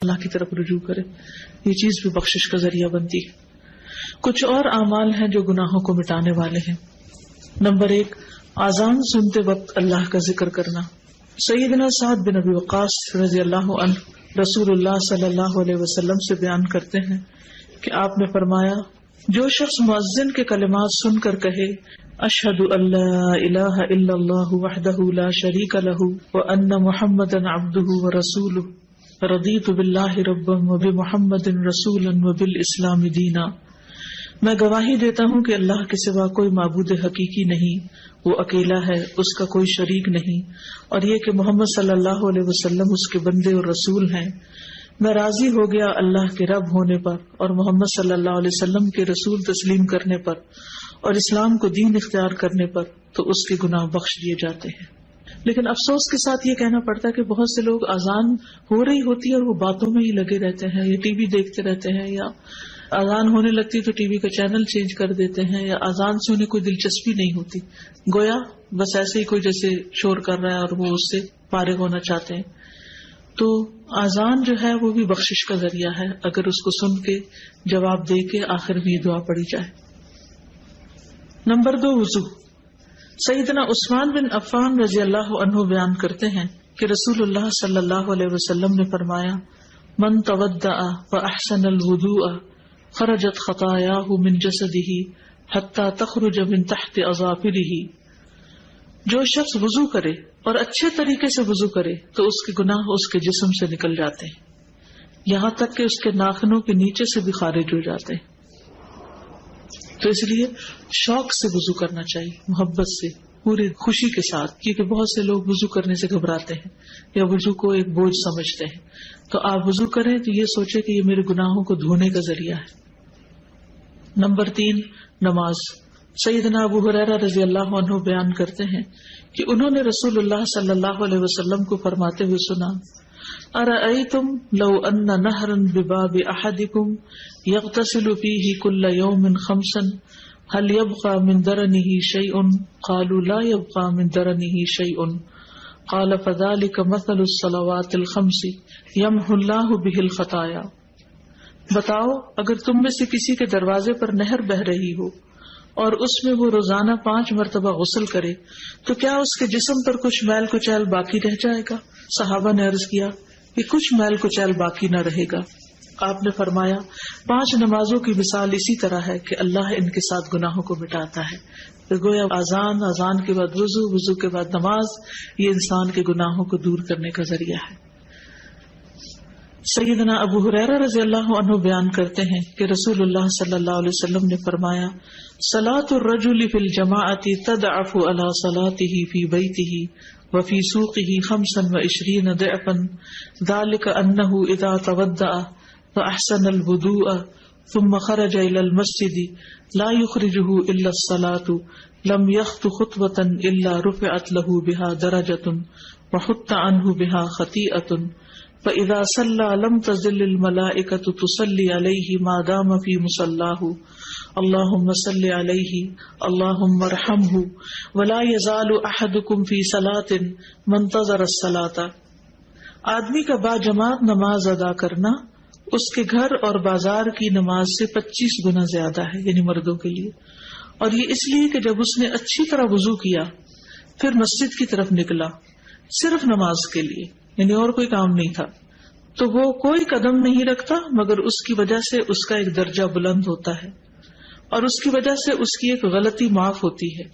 اللہ کی طرف رجوع کرے، یہ چیز بھی بخشش کا ذریعہ بنتی ہے۔ کچھ اور اعمال ہیں جو گناہوں کو مٹانے والے ہیں۔ نمبر 1، اذان سنتے وقت اللہ کا ذکر کرنا۔ سیدنا سعد بن ابی وقاص رضی اللہ عنہ رسول اللہ صلی اللہ علیہ وسلم سے بیان کرتے ہیں کہ آپ نے فرمایا، جو شخص مؤذن کے کلمات سن کر کہے اشہد ان لا الہ الا اللہ وحدہ لا شریک لہ وان محمدا عبدہ ورسولہ رضیت باللہ ربا وبمحمد رسولا وبالاسلام دینا، میں گواہی دیتا ہوں کہ اللہ کے سوا کوئی معبود حقیقی نہیں، وہ اکیلا ہے، اس کا کوئی شریک نہیں، اور یہ کہ محمد صلی اللہ علیہ وسلم اس کے بندے اور رسول ہیں۔ میں راضی ہو گیا اللہ کے رب ہونے پر اور محمد صلی اللہ علیہ وسلم کے رسول تسلیم کرنے پر اور اسلام کو دین اختیار کرنے پر، تو اس کے گناہ بخش دیے جاتے ہیں۔ لیکن افسوس کے ساتھ یہ کہنا پڑتا ہے کہ بہت سے لوگ اذان ہو رہی ہوتی ہے اور وہ باتوں میں ہی لگے رہتے ہیں، یا ٹی وی دیکھتے رہتے ہیں، یا اذان ہونے لگتی تو ٹی وی کا چینل چینج کر دیتے ہیں، یا اذان سے انہیں کوئی دلچسپی نہیں ہوتی، گویا بس ایسے ہی کوئی جیسے شور کر رہا ہے اور وہ اس سے فارغ ہونا چاہتے ہیں۔ تو اذان جو ہے وہ بھی بخشش کا ذریعہ ہے، اگر اس کو سن کے جواب دے کے آخر میں یہ دعا پڑھی جائے۔ نمبر 2، وضو۔ سیدنا عثمان بن عفان رضی اللہ عنہ بیان کرتے ہیں کہ رسول اللہ صلی اللہ علیہ وسلم نے فرمایا، من تودع فاحسن الوضوء خرجت خطاياه من جسده حتى تخرج من تحت اظافره، جو شخص وضو کرے اور اچھے طریقے سے وضو کرے تو اس کے گناہ اس کے جسم سے نکل جاتے ہیں، یہاں تک کہ اس کے ناخنوں کے نیچے سے بھی خارج ہو جاتے ہیں۔ تو اس لیے شوق سے وضو کرنا چاہیے، محبت سے، پوری خوشی کے ساتھ، کیونکہ بہت سے لوگ وضو کرنے سے گھبراتے ہیں یا وضو کو ایک بوجھ سمجھتے ہیں۔ تو آپ وضو کریں تو یہ سوچیں کہ یہ میرے گناہوں کو دھونے کا ذریعہ ہے۔ نمبر 3، نماز۔ سیدنا ابو ہریرہ رضی اللہ عنہ بیان کرتے ہیں کہ انہوں نے رسول اللہ صلی اللہ علیہ وسلم کو فرماتے ہوئے سنا، ارأیتم لو ان نہرا بباب احدکم یغتسل فیہ کل یوم 5 هل يبقى من درنه شيء؟ قالوا لا يبقى من درنه شيء قال فذلك مثل الصلوات الخمس يمحو الله به الخطايا۔ بتاؤ، اگر تم میں سے کسی کے دروازے پر نہر بہ رہی ہو اور اس میں وہ روزانہ 5 مرتبہ غسل کرے تو کیا اس کے جسم پر کچھ میل کچیل باقی رہ جائے گا؟ صحابہ نے عرض کیا کہ کچھ میل کچیل باقی نہ رہے گا۔ آپ نے فرمایا، 5 نمازوں کی مثال اسی طرح ہے کہ اللہ ان کے ساتھ گناہوں کو مٹاتا ہے۔ تو گویا اذان، اذان کے بعد وضو، وضو کے بعد نماز، یہ انسان کے گناہوں کو دور کرنے کا ذریعہ ہے۔ سیدنا ابو ہریرہ رضی اللہ عنہ بیان کرتے ہیں کہ رسول اللہ صلی اللہ علیہ وسلم نے فرمایا، صلاة الرجل فی الجماعۃ تضعف علی صلاته فی بیتہ وفی سوقہ 25 ضعفا، ذلک انہ اذا تودع فاحسن الوضوء ثم خرج الى المسجد لا يخرجه الا الصلاة لم يخط خطوة الا رفعت له بها درجة وحط عنه بها خطيئة فاذا صلى لم تزل الملائكة تصلي عليه ما دام في مصلاه اللهم صل عليه اللهم ارحمه ولا يزال احدكم في صلاة منتظر الصلاة۔ آدمی کا باجماعت نماز ادا کرنا اس کے گھر اور بازار کی نماز سے 25 گنا زیادہ ہے، یعنی مردوں کے لیے، اور یہ اس لیے کہ جب اس نے اچھی طرح وضو کیا پھر مسجد کی طرف نکلا صرف نماز کے لیے، یعنی اور کوئی کام نہیں تھا، تو وہ کوئی قدم نہیں رکھتا مگر اس کی وجہ سے اس کا ایک درجہ بلند ہوتا ہے اور اس کی وجہ سے اس کی ایک غلطی معاف ہوتی ہے۔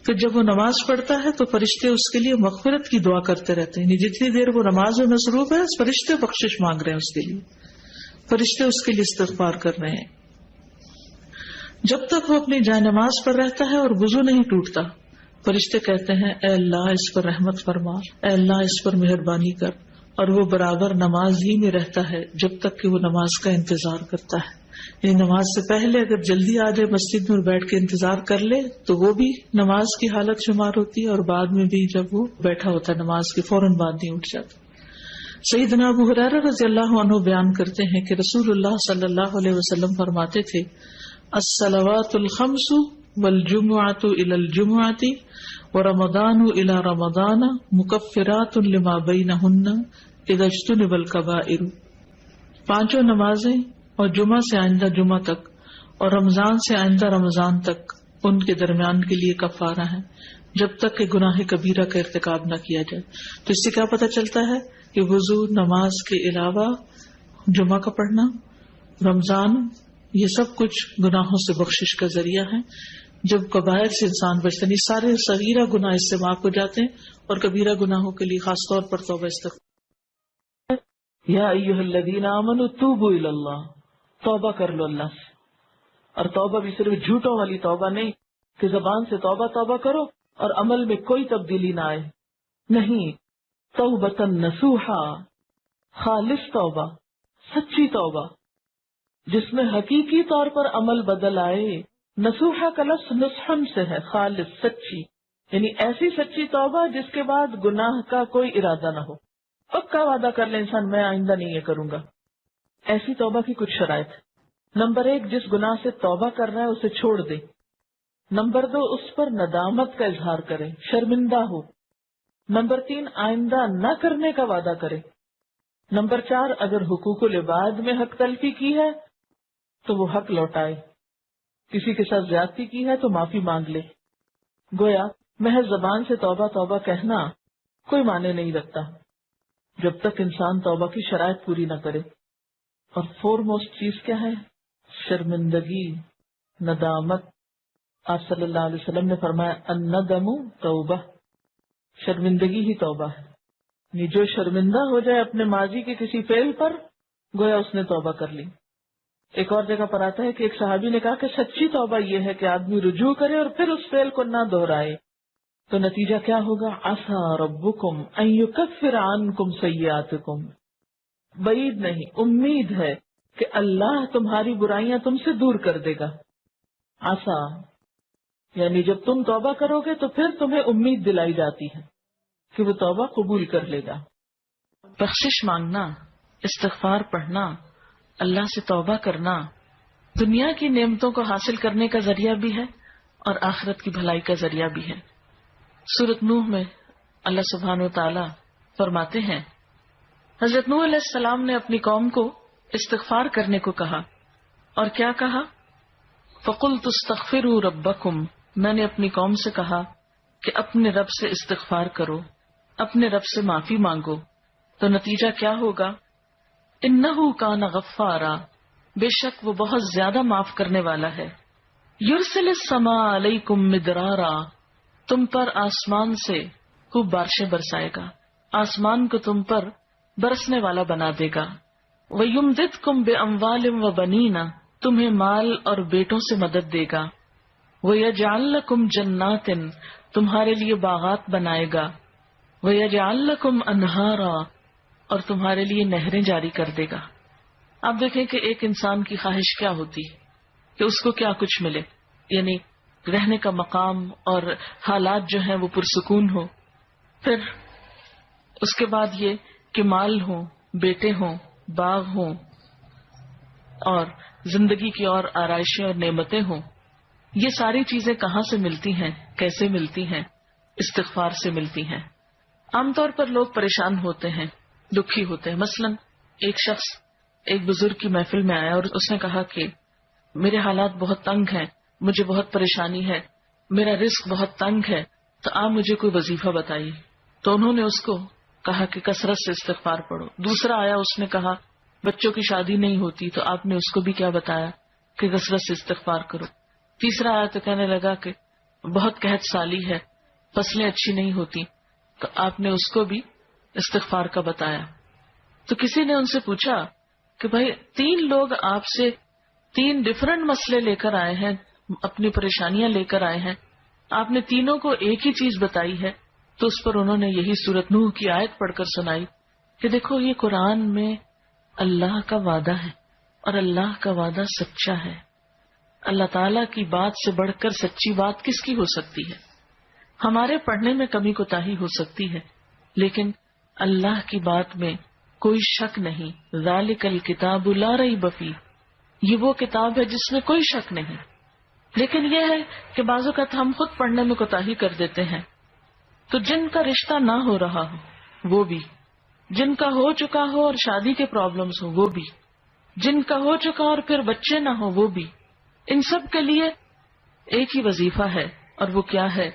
پھر جب وہ نماز پڑھتا ہے تو فرشتے اس کے لیے مغفرت کی دعا کرتے رہتے ہیں، یعنی جتنی دیر وہ نماز میں مصروف ہے فرشتے بخشش مانگ رہے ہیں اس کے لیے، فرشتے اس کے لیے استغفار کر رہے ہیں۔ جب تک وہ اپنی جائے نماز پر رہتا ہے اور وضو نہیں ٹوٹتا، فرشتے کہتے ہیں، اے اللہ اس پر رحمت فرما، اے اللہ اس پر مہربانی کر، اور وہ برابر نماز ہی میں رہتا ہے جب تک کہ وہ نماز کا انتظار کرتا ہے۔ یعنی نماز سے پہلے اگر جلدی آ جائے مسجد میں اور بیٹھ کے انتظار کر لے تو وہ بھی نماز کی حالت شمار ہوتی ہے، اور بعد میں بھی جب وہ بیٹھا ہوتا ہے نماز کے فوراً بعد نہیں اٹھ جاتا۔ سیدنا ابو ہریرہ رضی اللہ عنہ بیان کرتے ہیں کہ رسول اللہ صلی اللہ علیہ وسلم فرماتے تھے، الصلوات الخمس والجمعۃ الی الجمعۃ ورمضان الی رمضان مکفرات لما بینہن اذا اجتنب الکبائر۔ 5 نمازیں اور جمعہ سے آئندہ جمعہ تک اور رمضان سے آئندہ رمضان تک ان کے درمیان کے لیے کفارہ ہے جب تک کہ گناہ کبیرہ کا ارتکاب نہ کیا جائے۔ تو اس سے کیا پتہ چلتا ہے کہ وضو، نماز کے علاوہ جمعہ کا پڑھنا، رمضان، یہ سب کچھ گناہوں سے بخشش کا ذریعہ ہے۔ جب کبائر سے انسان بچتا نہیں، سارے صغیرہ گناہ اس سے معاف ہو جاتے ہیں اور کبیرہ گناہوں کے لیے خاص طور پر توبہ استغفار۔ یا ایھا الذین آمنوا توبوا الی اللہ، توبہ کر لو اللہ سے۔ اور توبہ بھی صرف جھوٹوں والی توبہ نہیں کہ زبان سے توبہ توبہ کرو اور عمل میں کوئی تبدیلی نہ آئے، نہیں، توبۃ نصوحا، خالص توبہ، سچی توبہ جس میں حقیقی طور پر عمل بدل آئے۔ نصوحا کا لفظ نصحن سے ہے، خالص، سچی، یعنی ایسی سچی توبہ جس کے بعد گناہ کا کوئی ارادہ نہ ہو، پکا وعدہ کر لے انسان میں آئندہ نہیں یہ کروں گا۔ ایسی توبہ کی کچھ شرائط ہے۔ نمبر 1، جس گناہ سے توبہ کر رہا ہے اسے چھوڑ دے۔ نمبر 2، اس پر ندامت کا اظہار کرے، شرمندہ ہو۔ نمبر 3، آئندہ نہ کرنے کا وعدہ کرے۔ نمبر 4، اگر حقوق العباد میں حق تلفی کی ہے تو وہ حق لوٹائے، کسی کے ساتھ زیادتی کی ہے تو معافی مانگ لے۔ گویا محض زبان سے توبہ توبہ کہنا کوئی معنی نہیں رکھتا جب تک انسان توبہ کی شرائط پوری نہ کرے۔ اور فورموسٹ چیز کیا ہے؟ شرمندگی، ندامت۔ آپ صلی اللہ علیہ وسلم نے فرمایا الندم توبہ، شرمندگی ہی توبہ ہے۔ یعنی جو شرمندہ ہو جائے اپنے ماضی کے کسی فعل پر، گویا اس نے توبہ کر لی۔ ایک اور جگہ پر آتا ہے کہ ایک صحابی نے کہا کہ سچی توبہ یہ ہے کہ آدمی رجوع کرے اور پھر اس فعل کو نہ دہرائے۔ تو نتیجہ کیا ہوگا؟ عسیٰ ربکم ان یکفر عنکم سیئاتکم، بعید نہیں، امید ہے کہ اللہ تمہاری برائیاں تم سے دور کر دے گا۔ عسیٰ یعنی جب تم توبہ کرو گے تو پھر تمہیں امید دلائی جاتی ہے کہ وہ توبہ قبول کر لے گا۔ بخشش مانگنا، استغفار پڑھنا، اللہ سے توبہ کرنا دنیا کی نعمتوں کو حاصل کرنے کا ذریعہ بھی ہے اور آخرت کی بھلائی کا ذریعہ بھی ہے۔ سورۃ نوح میں اللہ سبحانہ و تعالی فرماتے ہیں، حضرت نوح علیہ السلام نے اپنی قوم کو استغفار کرنے کو کہا، اور کیا کہا؟ فَقُلْتُ اسْتَغْفِرُوا رَبَّكُمْ، میں نے اپنی قوم سے کہا کہ اپنے رب سے استغفار کرو، اپنے رب سے معافی مانگو۔ تو نتیجہ کیا ہوگا؟ انہو کان غفارا، بے شک وہ بہت زیادہ معاف کرنے والا ہے۔ یرسل السماء علیکم مدرارا، تم پر آسمان سے خوب بارشیں برسائے گا، آسمان کو تم پر برسنے والا بنا دے گا۔ وَيُمْدِدْكُمْ بِأَمْوَالٍ وَبَنِينَ، تمہیں مال اور بیٹوں سے مدد دے گا۔ وَيَجْعَلْ لَكُمْ جَنَّاتٍ، تمہارے لیے باغات بنائے گا۔ وَيَجْعَلْ لَكُمْ أَنْهَارًا، اور تمہارے لیے نہریں جاری کر دے گا۔ آپ دیکھیں کہ ایک انسان کی خواہش کیا ہوتی ہے کہ اس کو کیا کچھ ملے، یعنی رہنے کا مقام اور حالات جو ہیں وہ پرسکون ہو، پھر اس کے بعد یہ کہ مال ہوں، بیٹے ہوں، باغ ہوں، اور زندگی کی اور آرائشیں اور نعمتیں ہوں۔ یہ ساری چیزیں کہاں سے ملتی ہیں، کیسے ملتی ہیں؟ استغفار سے ملتی ہیں۔ عام طور پر لوگ پریشان ہوتے ہیں، دکھی ہوتے ہیں۔ مثلا ایک شخص ایک بزرگ کی محفل میں آیا اور اس نے کہا کہ میرے حالات بہت تنگ ہیں، مجھے بہت پریشانی ہے، میرا رزق بہت تنگ ہے، تو آپ مجھے کوئی وظیفہ بتائیے۔ تو انہوں نے اس کو کہا کہ کثرت سے استغفار پڑھو۔ دوسرا آیا، اس نے کہا بچوں کی شادی نہیں ہوتی، تو آپ نے اس کو بھی کیا بتایا کہ کثرت سے استغفار کرو۔ تیسرا آیا تو کہنے لگا کہ بہت قحط سالی ہے، فصلیں اچھی نہیں ہوتی، تو آپ نے اس کو بھی استغفار کا بتایا۔ تو کسی نے ان سے پوچھا کہ بھائی 3 لوگ آپ سے 3 ڈفرنٹ مسئلے لے کر آئے ہیں، اپنی پریشانیاں لے کر آئے ہیں، آپ نے تینوں کو ایک ہی چیز بتائی ہے۔ تو اس پر انہوں نے یہی سورۃ نوح کی آیت پڑھ کر سنائی کہ دیکھو یہ قرآن میں اللہ کا وعدہ ہے اور اللہ کا وعدہ سچا ہے۔ اللہ تعالیٰ کی بات سے بڑھ کر سچی بات کس کی ہو سکتی ہے؟ ہمارے پڑھنے میں کمی کوتاہی ہو سکتی ہے، لیکن اللہ کی بات میں کوئی شک نہیں۔ ذالک الکتاب لا ریب فیہ، یہ وہ کتاب ہے جس میں کوئی شک نہیں۔ لیکن یہ ہے کہ بعض اوقات ہم خود پڑھنے میں کوتاہی کر دیتے ہیں، تو جن کا رشتہ نہ ہو رہا ہو وہ بھی، جن کا ہو چکا ہو اور شادی کے پرابلمز ہو وہ بھی، جن کا ہو چکا اور پھر بچے نہ ہو وہ بھی، ان سب کے لیے ایک ہی وظیفہ ہے، اور وہ کیا ہے؟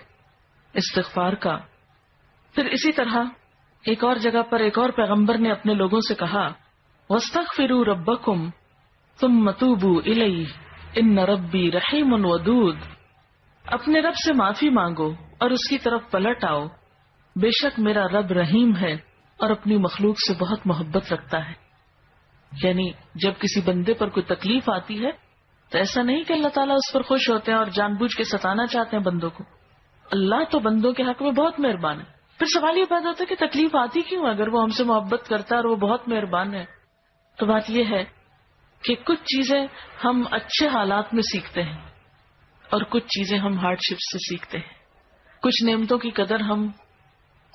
استغفار کا۔ پھر اسی طرح ایک اور جگہ پر ایک اور پیغمبر نے اپنے لوگوں سے کہا وَاسْتَغْفِرُوا رَبَّكُمْ ثُمَّ تُوبُوا إِلَيْهِ إِنَّ رَبِّي رَحِيمٌ وَدُودٌ، اپنے رب سے معافی مانگو اور اس کی طرف پلٹ آؤ، بے شک میرا رب رحیم ہے اور اپنی مخلوق سے بہت محبت رکھتا ہے۔ یعنی جب کسی بندے پر کوئی تکلیف آتی ہے تو ایسا نہیں کہ اللہ تعالیٰ اس پر خوش ہوتے ہیں اور جان بوجھ کے ستانا چاہتے ہیں بندوں کو، اللہ تو بندوں کے حق میں بہت مہربان ہے۔ پھر سوال یہ پیدا ہوتا ہے کہ تکلیف آتی کیوں؟ اگر وہ ہم سے محبت کرتا ہے اور وہ بہت مہربان ہے، تو بات یہ ہے کہ کچھ چیزیں ہم اچھے حالات میں سیکھتے ہیں اور کچھ چیزیں ہم ہارڈ شپ سے سیکھتے ہیں۔ کچھ نعمتوں کی قدر ہم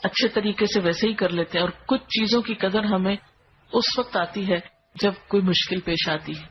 اچھے طریقے سے ویسے ہی کر لیتے ہیں، اور کچھ چیزوں کی قدر ہمیں اس وقت آتی ہے جب کوئی مشکل پیش آتی ہے۔